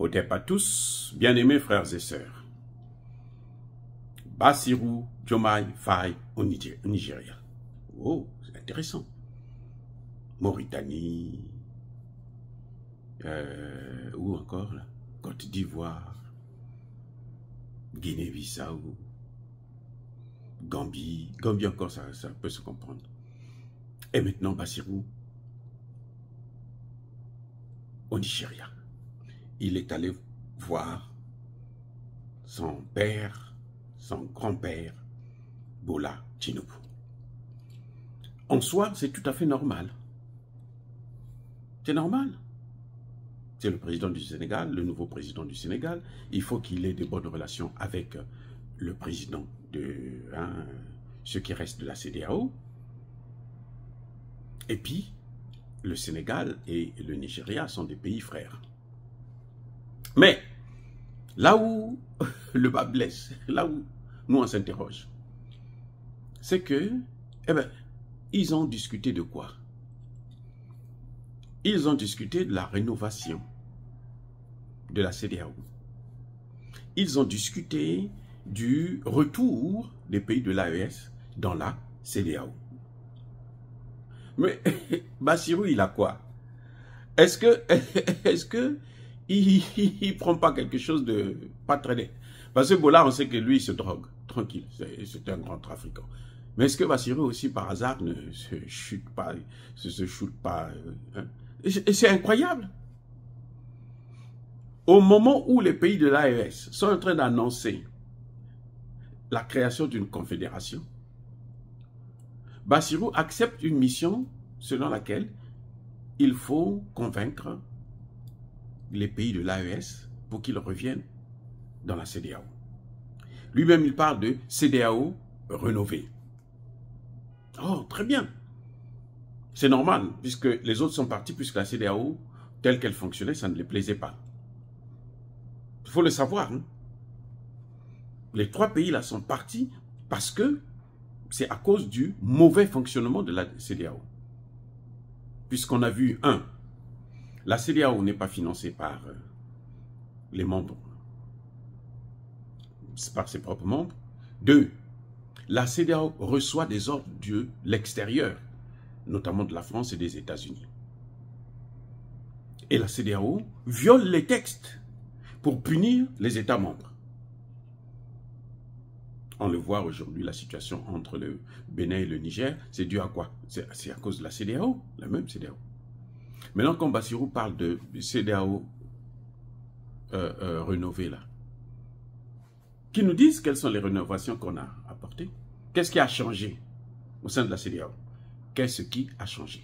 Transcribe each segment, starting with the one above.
Otep à tous, bien-aimés frères et sœurs. Bassirou Diomaye Faye au Nigeria. Oh, c'est intéressant. Mauritanie, où encore là? Côte d'Ivoire, Guinée-Bissau, Gambie. Gambie encore, ça peut se comprendre. Et maintenant, Bassirou au Nigeria. Il est allé voir son père, son grand-père, Bola Tinubu. En soi, c'est tout à fait normal. C'est normal. C'est le président du Sénégal, le nouveau président du Sénégal. Il faut qu'il ait de bonnes relations avec le président de ce qui reste de la CEDEAO. Et puis, le Sénégal et le Nigeria sont des pays frères. Mais, là où le bas blesse, là où nous on s'interroge, c'est que, ils ont discuté de quoi? Ils ont discuté de la rénovation de la CEDEAO. Ils ont discuté du retour des pays de l'AES dans la CEDEAO. Mais Bassirou, il a quoi? Est-ce que il prend pas quelque chose de pas très net? Parce que Bola, on sait que lui, il se drogue. Tranquille, c'est un grand trafiquant. Mais est-ce que Bassirou aussi, par hasard, ne se chute pas, hein? C'est incroyable. Au moment où les pays de l'AES sont en train d'annoncer la création d'une confédération, Bassirou accepte une mission selon laquelle il faut convaincre les pays de l'AES pour qu'ils reviennent dans la CEDEAO. Lui-même, il parle de CEDEAO rénovée. Oh, très bien. C'est normal, puisque les autres sont partis, puisque la CEDEAO, telle qu'elle fonctionnait, ça ne les plaisait pas. Il faut le savoir. Hein? Les trois pays-là sont partis parce que c'est à cause du mauvais fonctionnement de la CEDEAO. Puisqu'on a vu, la CEDEAO n'est pas financée par les membres, par ses propres membres. 2, la CEDEAO reçoit des ordres de l'extérieur, notamment de la France et des États-Unis. Et la CEDEAO viole les textes pour punir les États membres. On le voit aujourd'hui, la situation entre le Bénin et le Niger, c'est dû à quoi? C'est à cause de la CEDEAO, la même CEDEAO. Maintenant, quand Bassirou parle de CEDEAO rénovée, là, qui nous disent quelles sont les rénovations qu'on a apportées. Qu'est-ce qui a changé au sein de la CEDEAO? Qu'est-ce qui a changé?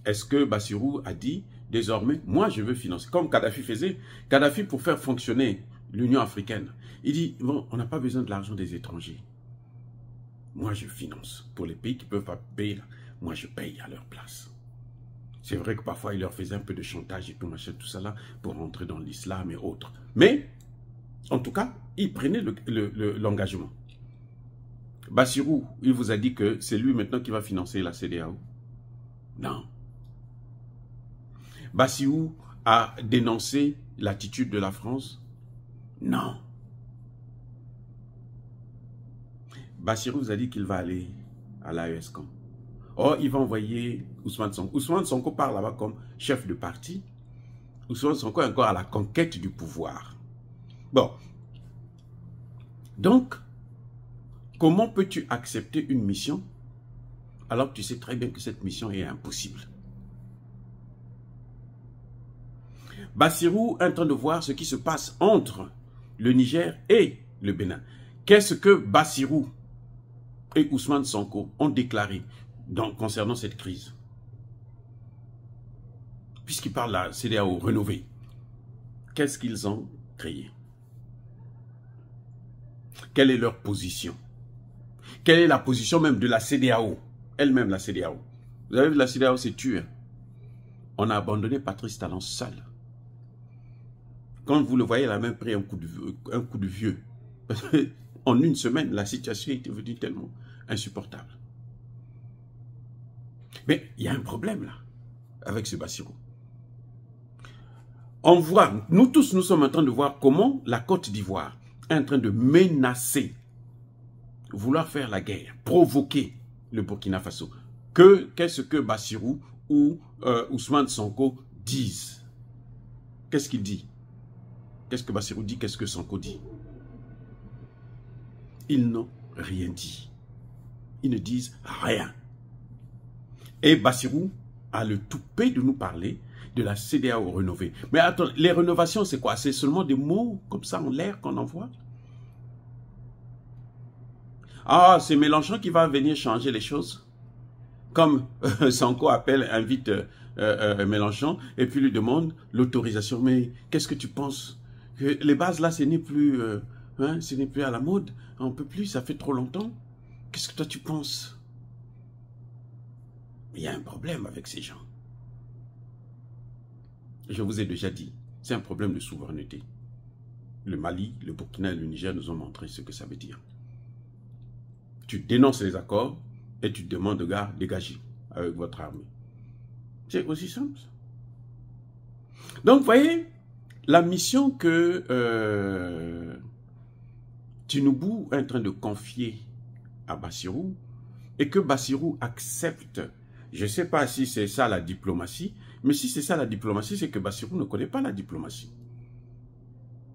Est-ce que Bassirou a dit, désormais, moi je veux financer, comme Kadhafi faisait, Kadhafi pour faire fonctionner l'Union africaine, il dit, bon, on n'a pas besoin de l'argent des étrangers. Moi je finance. Pour les pays qui ne peuvent pas payer, moi je paye à leur place. C'est vrai que parfois il leur faisait un peu de chantage et tout, machin, tout ça là, pour rentrer dans l'islam et autres. Mais, en tout cas, il prenait l'engagement. Bassirou, il vous a dit que c'est lui maintenant qui va financer la CEDEAO? Non. Bassirou a dénoncé l'attitude de la France? Non. Bassirou vous a dit qu'il va aller à l'AES quand? Oh, il va envoyer Ousmane Sonko. Ousmane Sonko part là-bas comme chef de parti. Ousmane Sonko est encore à la conquête du pouvoir. Bon. Donc, comment peux-tu accepter une mission alors que tu sais très bien que cette mission est impossible? Bassirou est en train de voir ce qui se passe entre le Niger et le Bénin. Qu'est-ce que Bassirou et Ousmane Sonko ont déclaré concernant cette crise? Puisqu'ils parlent de la CEDEAO rénovée, qu'est-ce qu'ils ont créé? Quelle est leur position? Quelle est la position même de la CEDEAO? Elle-même, la CEDEAO. Vous avez vu, la CEDEAO s'est tuée. On a abandonné Patrice Talon seul. Quand vous le voyez, elle a même pris un coup de vieux. Parce qu'en une semaine, la situation est devenue tellement insupportable. Mais il y a un problème là, avec ce Bassirou. On voit, nous tous, nous sommes en train de voir comment la Côte d'Ivoire est en train de menacer, vouloir faire la guerre, provoquer le Burkina Faso. Qu'est-ce que Bassirou ou Ousmane Sonko disent? Qu'est-ce qu'il dit? Qu'est-ce que Bassirou dit? Qu'est-ce que Sonko dit? Ils n'ont rien dit. Ils ne disent rien. Et Bassirou a le toupet de nous parler de la CEDEAO rénovée. Mais attends, les rénovations, c'est quoi? C'est seulement des mots comme ça en l'air qu'on envoie? Ah, c'est Mélenchon qui va venir changer les choses? Comme Sonko invite Mélenchon et puis lui demande l'autorisation. Mais qu'est-ce que tu penses? Que les bases là, ce n'est plus, ce n'est plus à la mode. On ne peut plus, ça fait trop longtemps. Qu'est-ce que toi tu penses? Il y a un problème avec ces gens. Je vous ai déjà dit, c'est un problème de souveraineté. Le Mali, le Burkina et le Niger nous ont montré ce que ça veut dire. Tu dénonces les accords et tu demandes de gars dégager avec votre armée. C'est aussi simple. Donc, vous voyez, la mission que Tinubu est en train de confier à Bassirou et que Bassirou accepte. Je ne sais pas si c'est ça la diplomatie, mais si c'est ça la diplomatie, c'est que Bassirou ne connaît pas la diplomatie.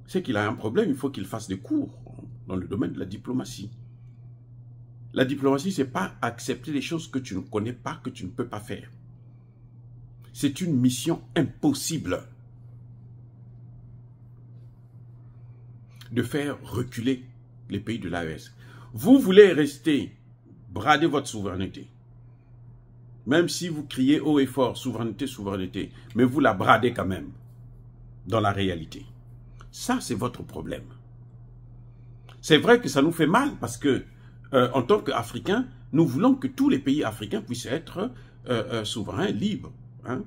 C'est qu'il a un problème, il faut qu'il fasse des cours dans le domaine de la diplomatie. La diplomatie, ce n'est pas accepter les choses que tu ne connais pas, que tu ne peux pas faire. C'est une mission impossible de faire reculer les pays de l'AES. Vous voulez rester, brader votre souveraineté. Même si vous criez haut et fort, souveraineté, souveraineté, mais vous la bradez quand même, dans la réalité. Ça, c'est votre problème. C'est vrai que ça nous fait mal, parce que, en tant qu'Africains, nous voulons que tous les pays africains puissent être souverains, libres, hein,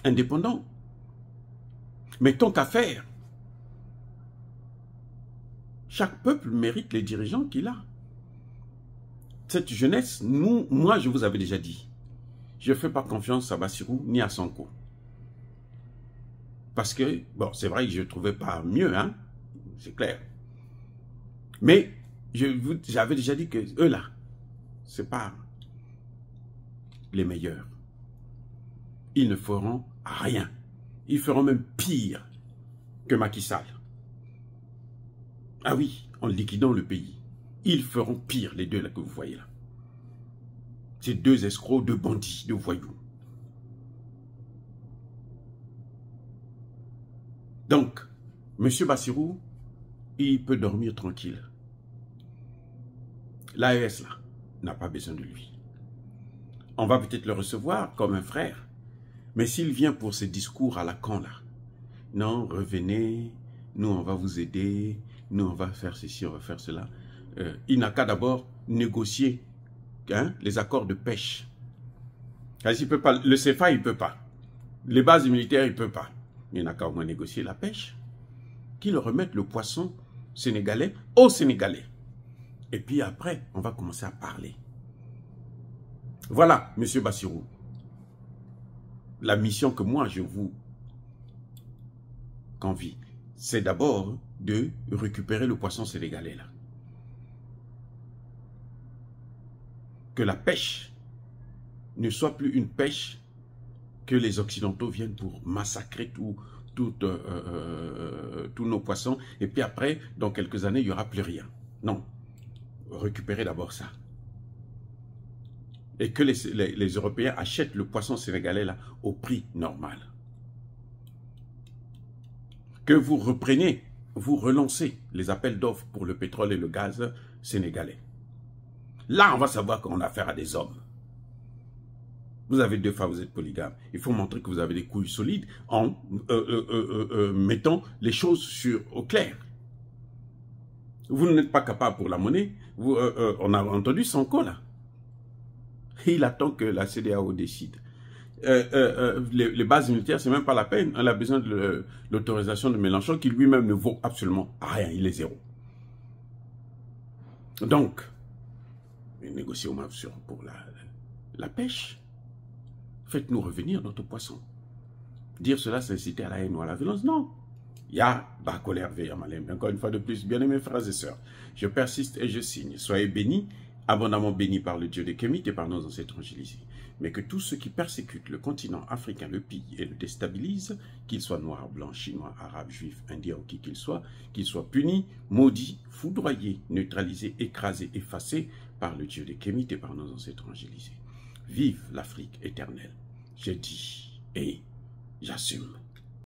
indépendants. Mais tant qu'à faire, chaque peuple mérite les dirigeants qu'il a. Cette jeunesse, moi je vous avais déjà dit, je ne fais pas confiance à Bassirou ni à Sonko. Parce que, bon, c'est vrai que je ne trouvais pas mieux, hein, c'est clair. Mais, j'avais déjà dit que eux là, ce n'est pas les meilleurs. Ils ne feront rien. Ils feront même pire que Macky Sall. Ah oui, en liquidant le pays. Ils feront pire, les deux là que vous voyez là. Ces deux escrocs, deux bandits, deux voyous. Donc, M. Bassirou, il peut dormir tranquille. L'AES là n'a pas besoin de lui. On va peut-être le recevoir comme un frère. Mais s'il vient pour ces discours à la con là, non, revenez, nous on va vous aider, nous on va faire ceci, on va faire cela. Il n'a qu'à d'abord négocier les accords de pêche. Il peut pas, le CFA, il ne peut pas. Les bases militaires, il ne peut pas. Il n'a qu'à au moins négocier la pêche. Qu'il remette le poisson sénégalais aux Sénégalais. Et puis après, on va commencer à parler. Voilà, M. Bassirou. La mission que moi, je vous convie, c'est d'abord de récupérer le poisson sénégalais là. Que la pêche ne soit plus une pêche que les Occidentaux viennent pour massacrer tous nos poissons. Et puis après, dans quelques années, il n'y aura plus rien. Non. Récupérez d'abord ça. Et que les Européens achètent le poisson sénégalais là au prix normal. Que vous repreniez, vous relancez les appels d'offres pour le pétrole et le gaz sénégalais. Là, on va savoir qu'on a affaire à des hommes. Vous avez deux femmes, vous êtes polygame. Il faut montrer que vous avez des couilles solides en mettant les choses au clair. Vous n'êtes pas capable pour la monnaie. On a entendu Sonko là. Il attend que la CEDEAO décide. Les bases militaires, c'est même pas la peine. On a besoin de l'autorisation de Mélenchon qui lui-même ne vaut absolument rien. Il est zéro. Donc, négocier au moins pour la pêche. Faites-nous revenir notre poisson. Dire cela, c'est inciter à la haine ou à la violence? Non. Il y a bas colère, veille malin. Encore une fois de plus, bien-aimés frères et sœurs, je persiste et je signe. Soyez bénis, abondamment bénis par le Dieu des Kémites et par nos ancêtres angélisés. Mais que tous ceux qui persécutent le continent africain le pillent et le déstabilisent, qu'ils soient noirs, blancs, chinois, arabes, juifs, indiens ou qui qu'ils soient punis, maudits, foudroyés, neutralisés, écrasés, effacés par le Dieu des Kémites et par nos ancêtres angélisés. Vive l'Afrique éternelle. Je dis et j'assume.